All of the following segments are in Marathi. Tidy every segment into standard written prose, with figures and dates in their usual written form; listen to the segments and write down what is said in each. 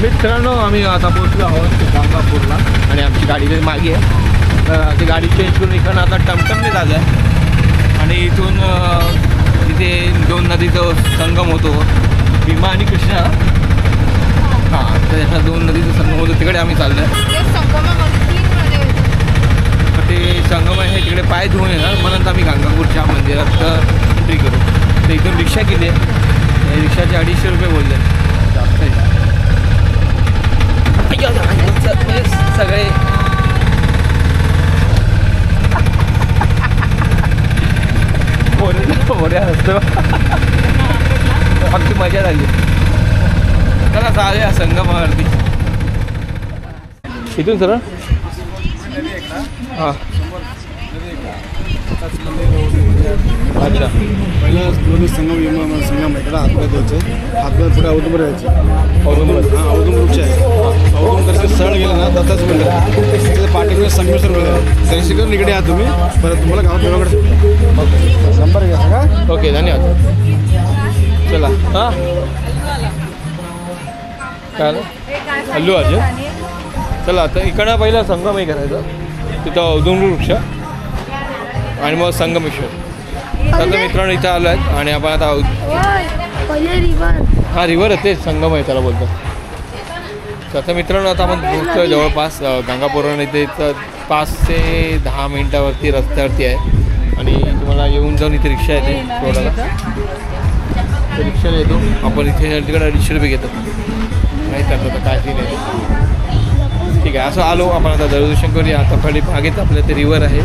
मित्रांनो आम्ही आता पोहोचलो आहोत गांगापूरला आणि आमची गाडी काही मागे आहे तर ती गाडी चेंज करून इकडून आता टमटमने झालं आहे आणि इथून तिथे 2 नदीचा संगम होतो भीमा आणि कृष्णा. हां तर ह्या 2 नदीचा संगम होतो तिकडे आम्ही चाललो आहे. ते संगम आहे तिकडे पाय धुवून येणार मग नंतर आम्ही गांगापूरच्या मंदिरात एंट्री करू. तर इथून रिक्षा केली आहे रिक्षाचे 250 रुपये बोलले जास्त आहे. सगळे मोऱ्या असतो आमची मजा झाली. चला चालूया संगमावरती इथून सर. हां अच्छा पहिला दोन्ही संगम इकडे हातपाय द्यायचे हातपाय पुढे औदुंबर यायचे औदुंबरचे आहे औदुंबरचे सरळ गेलं ना दत्ताचं मंदिर आहे पाठीकडे संगमेश्वर मंदिर आहे दर्शन करून इकडे या तुम्ही परत तुम्हाला गावात देवाकडे नंबर घ्या का. ओके धन्यवाद. चला हां काय हल्लू आज चला आता इकडं पहिला संगम हे करायचं तिथं औदुंबर वृक्ष आणि मग संगमेश्वर. आता मित्रांनो इथं आलो आहेत आणि आपण आता हां रिव्हर आहे ते संगम आहे त्याला बोलतो. तर आता मित्रांनो आता आपण पोहोचतो जवळपास गांगापूरवरून इथे 5 ते 10 मिनिटावरती रस्त्यावरती आहे आणि तुम्हाला येऊन जाऊन इथे रिक्षा येते सोडायला. तर रिक्षाला येतो आपण इथे तिकडे 250 रुपये घेतो नाही तर आता काय सीन आहे. ठीक आहे असं आलो आपण आता दर्शन करूया. आता खाली मागेच आपल्या ते रिव्हर आहे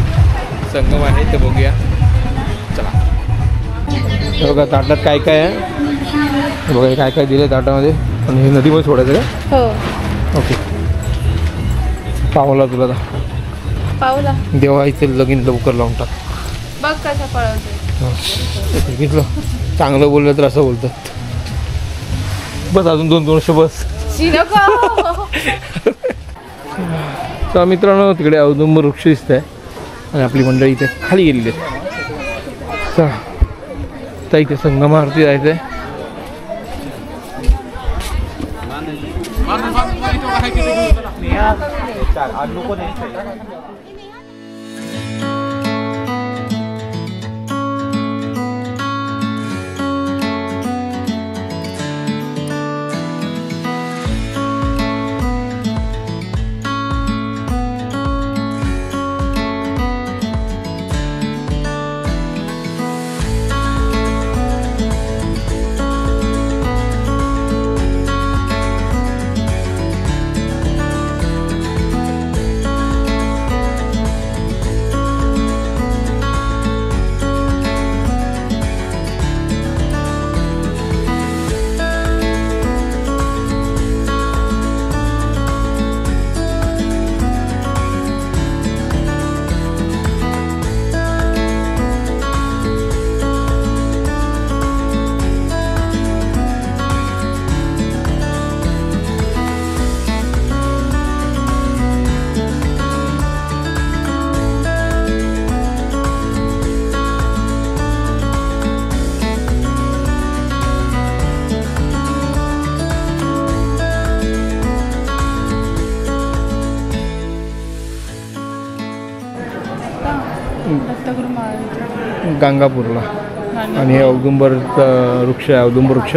संगम आहे ते बघूया. चला बघा ताटात काय काय आहे बघा काय काय दिलं ताटामध्ये आणि हे नदीमध्ये सोडायचं का. हो ओके पावला तुला पावला देवा इथे लगीन लवकर लावून टाक. बघ कसं पळवतो घेतलं चांगलं बोललं तर असं बोलतात. बस अजून 2 वर्ष बस. तर मित्रांनो तिकडे औदुंबर वृक्ष दिसत आहे आणि आपली मंडळी इथे खाली गेलेली आहे. तर इथे संगमावरती जायचं आहे. गांगापूरला आणि हे औदुंबर वृक्ष आहे औदुंबर वृक्ष.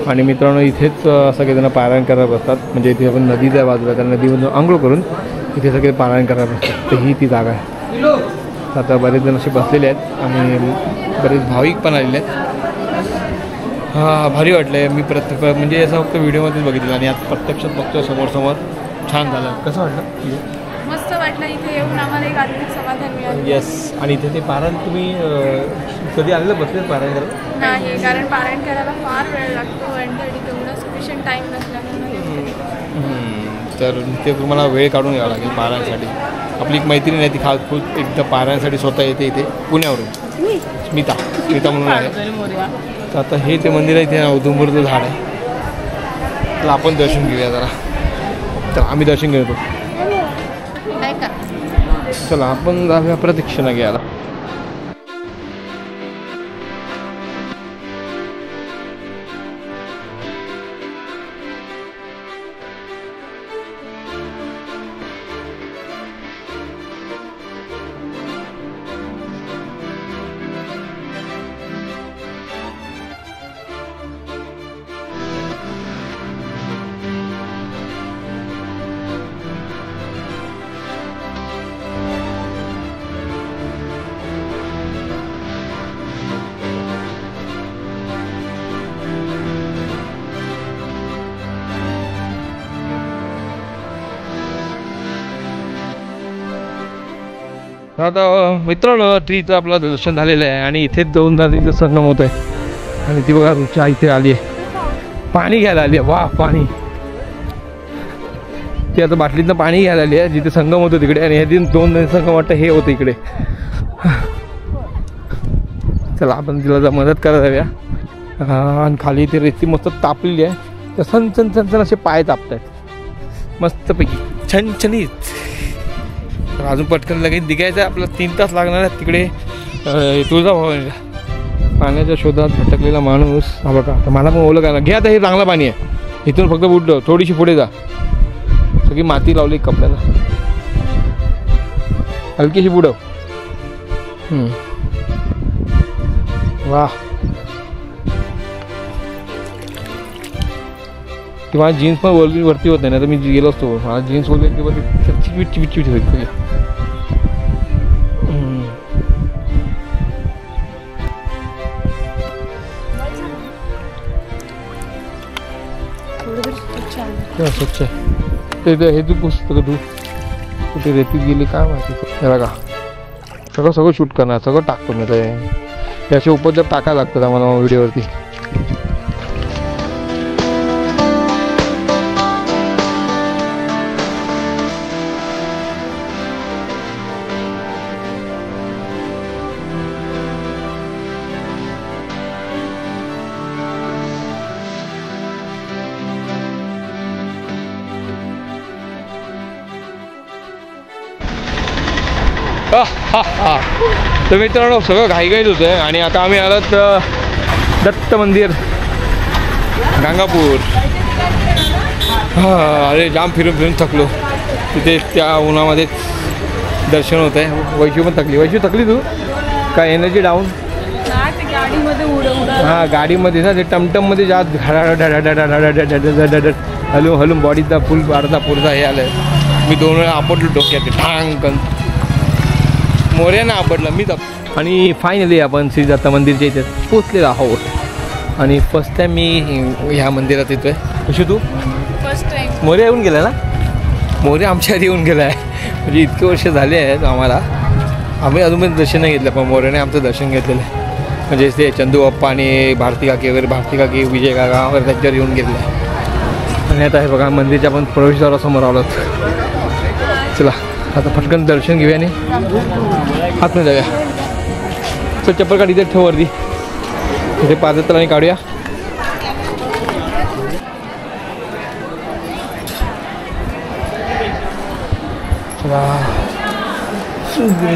आणि मित्रांनो इथेच सगळेजण पारायण करायला बसतात म्हणजे इथे आपण नदीच्या बाजूला त्या नदीमधून आंघोळ करून इथे सगळे पारायण करायला बसतात. तर ही ती जागा आहे. आता बरेच जण असे बसलेले आहेत आणि बरेच भाविक पण आलेले आहेत. हां भारी वाटलं आहे. मी म्हणजे असं फक्त व्हिडिओमध्येच बघितलं आणि आता प्रत्यक्षात बघतो समोर छान झालं. कसं वाटलं. मस्त वाटलं इथे येऊन आम्हाला एक आत्मिक समाधान मिळालं. येस आणि इथे ते पारायण तुम्ही कधी आलेलं बसलेत पारायण करायला. नाही कारण पारायण करायला फार वेळ लागतो आणि तेवढा सफिशियंट टाईम नसल्यामुळे तर ते तुम्हाला वेळ काढून यावं लागेल पारायणसाठी. आपली एक मैत्रीण आहे ती खूप एकदा पारायणसाठी स्वतः येते इथे पुण्यावरून स्मिता म्हणून आहे. तर आता हे ते मंदिर आहे इथे औदुंबरचं झाड आहे तर आपण दर्शन घेऊया जरा. तर आम्ही दर्शन घेतो. चला आपण जाऊया प्रदक्षिणा घ्यायला. आता मित्रांनो ट्रीचं आपलं दर्शन झालेलं आहे आणि इथेच जाऊन तिथं संगम होत आहे आणि ती बघा रुचा इथे आली आहे पाणी घ्यायला आली आहे. वा पाणी ती आता बाटलीतनं पाणी घ्यायला आली आहे जिथे संगम होतं तिकडे आणि हे दिन 2 संगम वाटतं हे होतं इकडे. चला आपण तिला मदत करायला जाऊया. आणि खाली इथे रेती मस्त तापलेली आहे तर सन सन सन सन असे पाय तापत आहेत मस्तपैकी छणछणीत. तर अजून पटकन लगेच दिगायचं आहे आपलं 3 तास लागणार आहेत तिकडे तुळजाभवानीला. पाण्याच्या शोधात भटकलेला माणूस हा बघा. तर मला पण ओळख का ना घ्या आता हे चांगलं पाणी आहे इथून फक्त बुडलं थोडीशी पुढे जा सगळी माती लावली कपड्याला हलकीशी बुडव. वा ती माझी जीन्स पण वरती होत नाही तर मी गेलो असतो. मला जीन्स वगैरे किंवा चिटचिट चिटचिट होती. स्वच्छ आहे हे तू पुस्तक तू कुठे रेतीत गेली काय माहिती. हे बघा सगळं शूट करणार सगळं टाकतो मी तर याचे उपद्रव टाकायला लागतात आम्हाला व्हिडिओवरती. तर मित्रांनो सगळं घाईघाईत होतं आहे आणि आता आम्ही आलोत दत्त मंदिर गांगापूर. अरे जाम फिरून थकलो तिथे त्या उन्हामध्ये दर्शन होत आहे. वैशू पण थकली. वैशू थकली तू काय एनर्जी डाऊन हां गाडीमध्ये ना ते टमटममध्ये जात हलून बॉडीचा फुल अर्धा पुरता हे आलं आहे. मी 2 वेळा आपटलो डोक्यात ठांकन मोऱ्यानं आपडलं मी तर. आणि फायनली आपण श्री दत्त मंदिरच्या इथे पोचलेलो आहोत आणि फर्स्ट टाईम मी ह्या मंदिरात येतो आहे. कशी तू फर्स्ट टाइम मोरे येऊन गेला ना. मोरे आमच्या आधी येऊन गेला आहे म्हणजे इतके वर्ष झाले आहेत आम्हाला. आम्ही अजूनपर्यंत दर्शन नाही घेतलं पण मोऱ्याने आमचं दर्शन घेतलेलं आहे. म्हणजे ते चंदू अप्पा आणि भारती काकी वगैरे भारती काकी विजय काका वगैरे त्यांच्यावर येऊन गेलेलं आहे. आणि आता हे बघा मंदिरच्या आपण प्रवेशद्वारासमोर आलो. चला आता पटकन दर्शन घेऊया आणि आतमध्ये जाऊया. तर चप्पल काढ इथे ठेव वरती इथे पादत्राणी काढूया.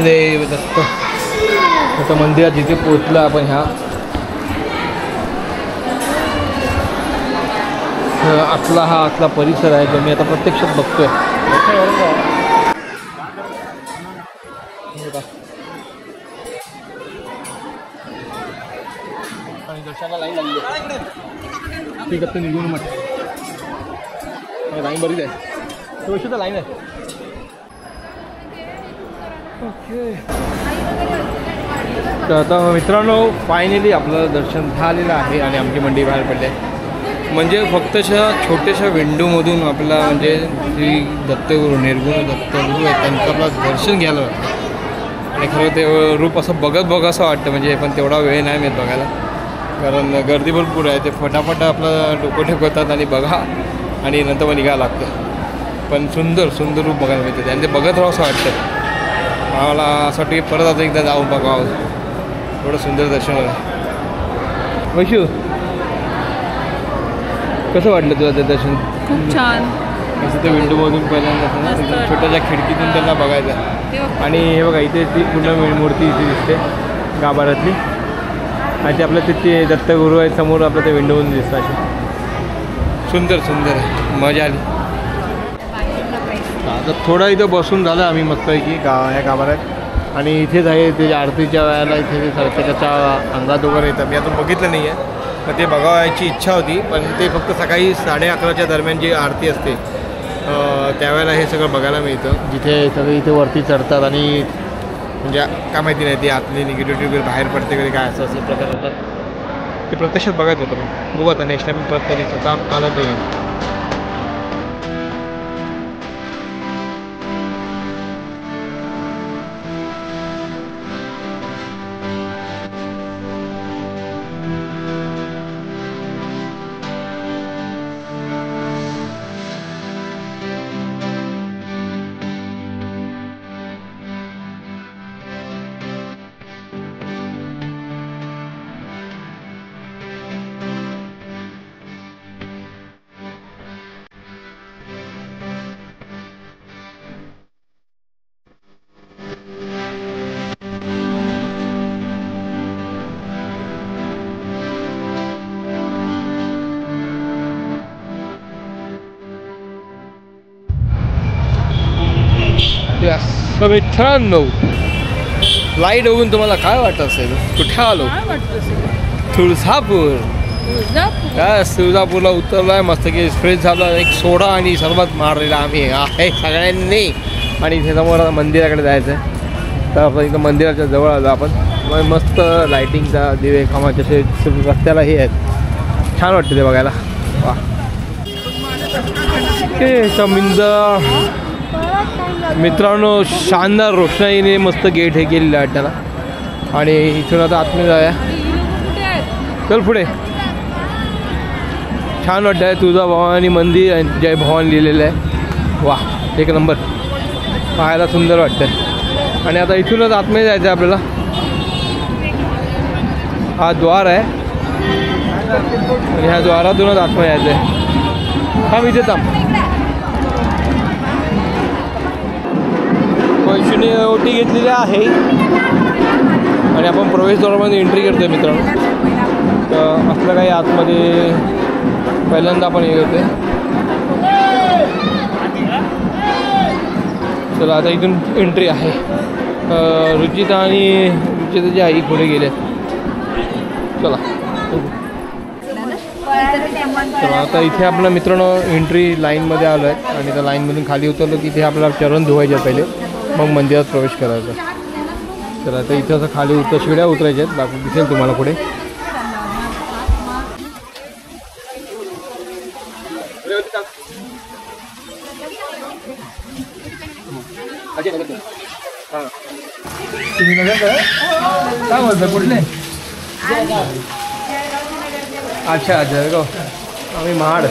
देव दत्त आता मंदिरात जिथे पोचलं आपण ह्या आतला परिसर आहे जो मी आता प्रत्यक्षात बघतोय. आणि दर्शनाला लाईन लागली ठीक आहे निघून म्हटलं लाईन बरीच आहे तो लाईन आहे. ओके तर आता मित्रांनो फायनली आपलं दर्शन झालेलं आहे आणि आमची मंडळी बाहेर पडली आहे. म्हणजे फक्तशा छोट्याशा विंडोमधून आपल्याला म्हणजे श्री दत्तगुरू निर्गुण दत्तगुरू आहेत त्यांचं आपलं दर्शन घ्यायला आणि खरं ते रूप असं बघत असं वाटतं. म्हणजे पण तेवढा वेळ नाही मिळत बघायला कारण गर्दी भरपूर आहे. ते फटाफट आपलं डोकं ठेवतात आणि बघा आणि नंतर मग निघायला लागतं. पण सुंदर रूप बघायला मिळतं आणि ते बघत राहावं असं वाटतं. आम्हाला असं वाटतं की परत आता एकदा जाऊन बघावं. एवढं सुंदर दर्शन होतं. वैशू कसं वाटलं तुला ते दर्शन? खूप छान. असं ते विंडोमधून पहिल्यांदा छोट्याशा खिडकीतून त्यांना बघायचं. आणि हे बघा इथे ती पूर्ण मूर्ती इथे दिसते गाभाऱ्यातली आणि ते आपलं ते दत्तगुरू आहे समोर आपलं ते विंडोमधून दिसतं. अशी सुंदर आहे मजा आली. आता थोडं इथं बसून झालं आम्ही मस्तपैकी ह्या गाभाऱ्यात आणि इथेच आहे ते आरतीच्या वेळेला इथे ते प्रत्येकाच्या अंगात वगैरे येतं. मी अजून बघितलं नाही आहे तर ते बघायची इच्छा होती पण ते फक्त सकाळी 11:30च्या दरम्यान जी आरती असते त्यावेळेला हे सगळं बघायला मिळतं. जिथे सगळे इथे वरती चढतात आणि म्हणजे काय माहिती नाही ती आतली निगेटिव्हिटी वगैरे बाहेर पडते कधी काय असं प्रकार होतात. ते प्रत्यक्षात बघायचं होतं पण बघू आता नेक्स्ट टाईम परत कधी स्वतः आलं तर. बघूया. तर मित्रांनो, लाईट बघून तुम्हाला काय वाटत असेल? कुठे आलो? तुळजापूर. तुळजापूरला उतरलोय, मस्त की फ्रेश झाला, एक सोडा आणि सरबत मारलेला आम्ही आहे सगळ्यांनी. आणि इथे समोर मंदिराकडे जायचं आहे. तर आपण इथं मंदिराच्या जवळ आलो आपण. मस्त लाईटिंगचा दिवे खांबाचे असे रस्त्याला हे आहेत, छान वाटते ते बघायला. वा मित्रांनो, शानदार रोषणाईने मस्त गेट हे केलेलं आहे त्याला. आणि इथून आता आतमध्ये जाऊया. चल पुढे. छान वाटतं आहे. तुळजाभवानी मंदिर आणि जय भवानी लिहिलेलं आहे. वा एक नंबर, पाहायला सुंदर वाटतं आहे. आणि आता इथूनच आतमध्ये जायचं आहे आपल्याला. हा द्वार आहे आणि ह्या द्वारातूनच आतमध्ये यायचं आहे. थांब इथे थांब. पैशाने ओटी घेतलेली आहे आणि आपण प्रवेशद्वारामध्ये एंट्री करतो आहे मित्रांनो. तर असलं काही आतमध्ये पहिल्यांदा आपण हे करतो आहे. चला आता इथून एंट्री आहे. रुचिता आणि रुचिताची आई पुढे गेले. चला आता इथे आपला मित्रांनो एंट्री लाईनमध्ये आलो आहे आणि त्या लाईनमधून खाली उतरलो की इथे आपल्याला चरण धुवायचे पहिले, मग मंदिरात प्रवेश करायचा. तर आता इथं असं खाली शिड्या उतरायच्या आहेत, बाकी दिसेल तुम्हाला पुढे. तुम्ही काय बोलता कुठले? अच्छा जळगाव. आम्ही महाड.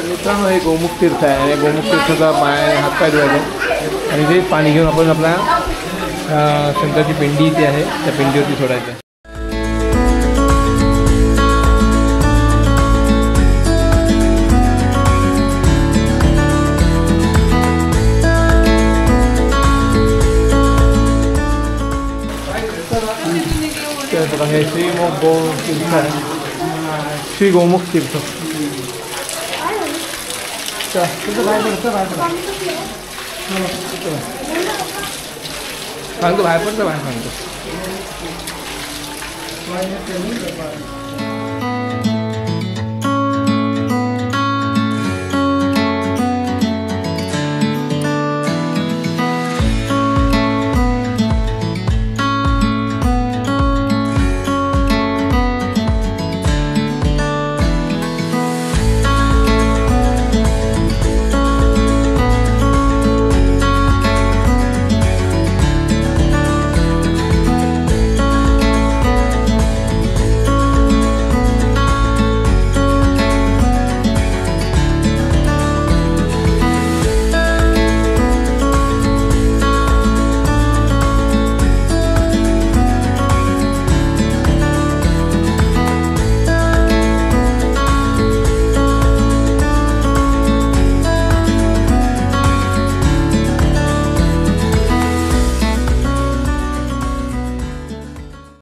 मित्रांनो, हे गोमुख तीर्थ आहे आणि गोमुख तीर्थाचा हातपाय धुवायचा आणि ते पाणी घेऊन आपण आपल्या शंकरची पिंडी इथे आहे त्या पिंडीवरती सोडायचं. हे श्री गोमुख तीर्थ आहे, श्री गोमुख तीर्थ. सांगतो बाहेर पडतं, बाहेर सांगतो.